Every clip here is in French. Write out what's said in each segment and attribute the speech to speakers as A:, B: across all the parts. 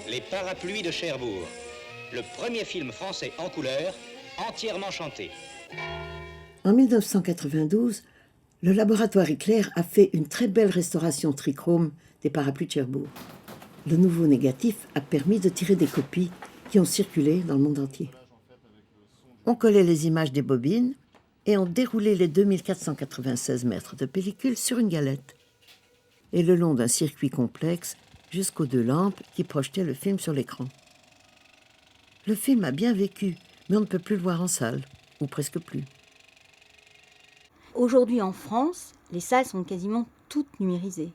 A: Les Parapluies de Cherbourg, le premier film français en couleur, entièrement chanté.
B: En 1992, le laboratoire Iclair a fait une très belle restauration trichrome des Parapluies de Cherbourg. Le nouveau négatif a permis de tirer des copies qui ont circulé dans le monde entier. On collait les images des bobines et on déroulait les 2496 mètres de pellicule sur une galette. Et le long d'un circuit complexe, jusqu'aux 2 lampes qui projetaient le film sur l'écran. Le film a bien vécu, mais on ne peut plus le voir en salle, ou presque plus.
C: Aujourd'hui en France, les salles sont quasiment toutes numérisées.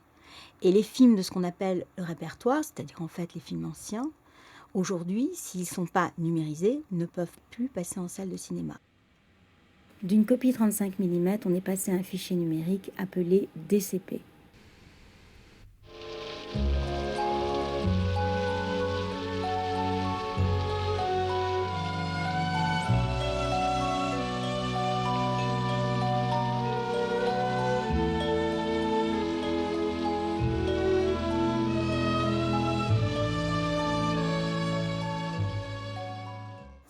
C: Et les films de ce qu'on appelle le répertoire, c'est-à-dire en fait les films anciens, aujourd'hui, s'ils ne sont pas numérisés, ne peuvent plus passer en salle de cinéma. D'une copie 35 mm, on est passé à un fichier numérique appelé DCP.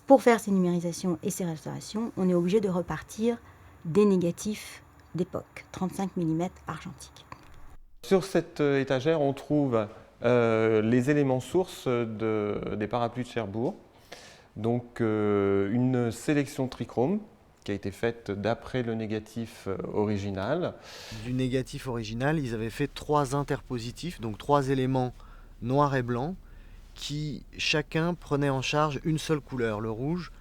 C: Pour faire ces numérisations et ces restaurations, on est obligé de repartir des négatifs d'époque, 35 mm argentiques.
D: Sur cette étagère, on trouve les éléments sources des Parapluies de Cherbourg. Donc une sélection trichrome qui a été faite d'après le négatif original.
E: Du négatif original, ils avaient fait 3 interpositifs, donc 3 éléments noirs et blancs, qui chacun prenait en charge une seule couleur, le rouge,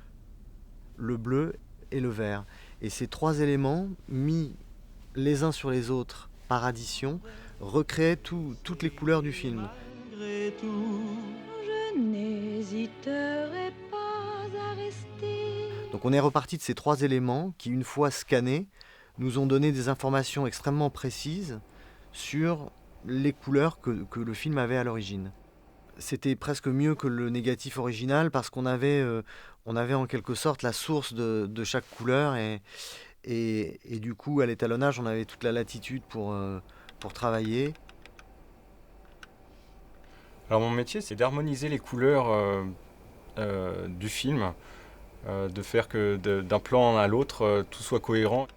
E: le bleu et le vert. Et ces 3 éléments, mis les uns sur les autres par addition, recréaient toutes les couleurs du film.
F: Malgré tout, je n'hésiterai pas à rester.
E: Donc on est reparti de ces 3 éléments qui, une fois scannés, nous ont donné des informations extrêmement précises sur les couleurs que le film avait à l'origine. C'était presque mieux que le négatif original parce qu'on avait en quelque sorte la source de chaque couleur et du coup à l'étalonnage on avait toute la latitude pour travailler.
G: Alors mon métier c'est d'harmoniser les couleurs du film, de faire que d'un plan à l'autre tout soit cohérent.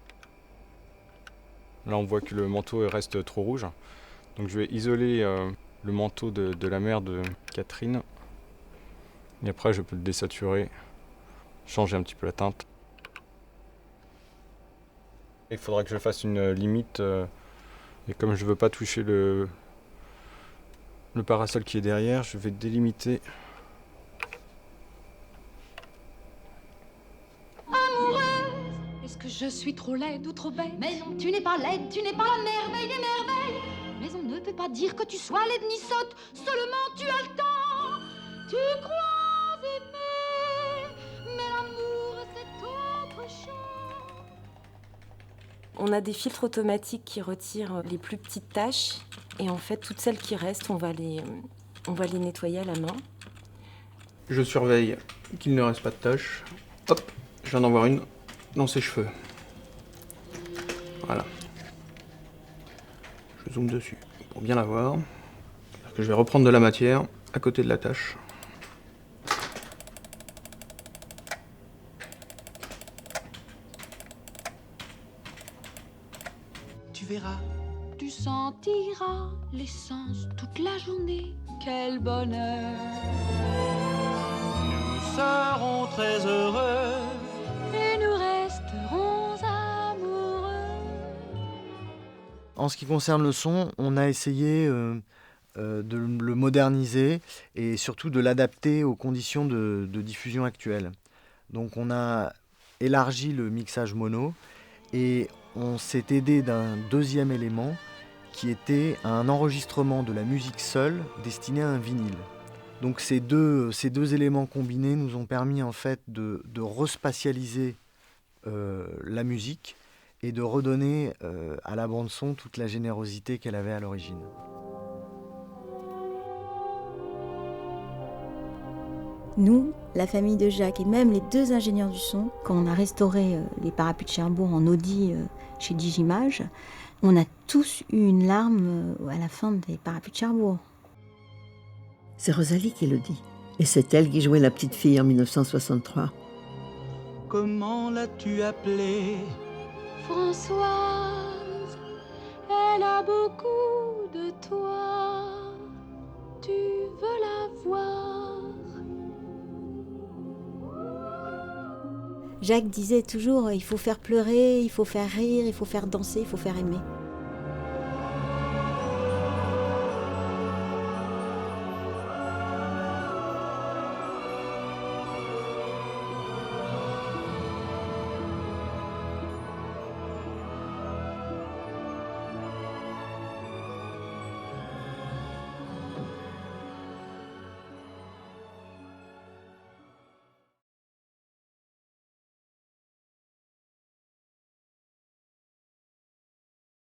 G: Là on voit que le manteau reste trop rouge, donc je vais isoler le manteau de la mère de Catherine. Et après, je peux le désaturer, changer un petit peu la teinte. Il faudra que je fasse une limite. Et comme je ne veux pas toucher le parasol qui est derrière, je vais délimiter.
F: Amoureuse, est-ce que je suis trop laide ou trop bête? Mais non, tu n'es pas laide, tu n'es pas la merveille des merveilles. Mais on ne peut pas dire que tu sois laide ni sotte, seulement tu as le temps. Tu crois aimer, mais l'amour c'est autre chose.
H: On a des filtres automatiques qui retirent les plus petites taches et en fait toutes celles qui restent, on va les nettoyer à la main.
I: Je surveille qu'il ne reste pas de taches. Hop, je viens d'en voir une dans ses cheveux. Voilà. Je zoome dessus pour bien la voir. Que je vais reprendre de la matière à côté de la tache.
F: Tu verras, tu sentiras l'essence toute la journée. Quel bonheur!
A: Nous serons très heureux.
F: Et nous resterons amoureux.
E: En ce qui concerne le son, on a essayé de le moderniser et surtout de l'adapter aux conditions de diffusion actuelles. Donc on a élargi le mixage mono et on s'est aidé d'un deuxième élément qui était un enregistrement de la musique seule destiné à un vinyle. Donc ces deux éléments combinés nous ont permis en fait de respatialiser la musique et de redonner à la bande-son toute la générosité qu'elle avait à l'origine.
C: Nous, la famille de Jacques et même les 2 ingénieurs du son, quand on a restauré les Parapluies de Cherbourg en Audi chez Digimage, on a tous eu une larme à la fin des Parapluies de Cherbourg.
B: C'est Rosalie qui le dit. Et c'est elle qui jouait la petite fille en 1963.
J: Comment l'as-tu appelée?
F: Françoise, elle a beaucoup de toi. Tu veux la voir?
C: Jacques disait toujours, il faut faire pleurer, il faut faire rire, il faut faire danser, il faut faire aimer.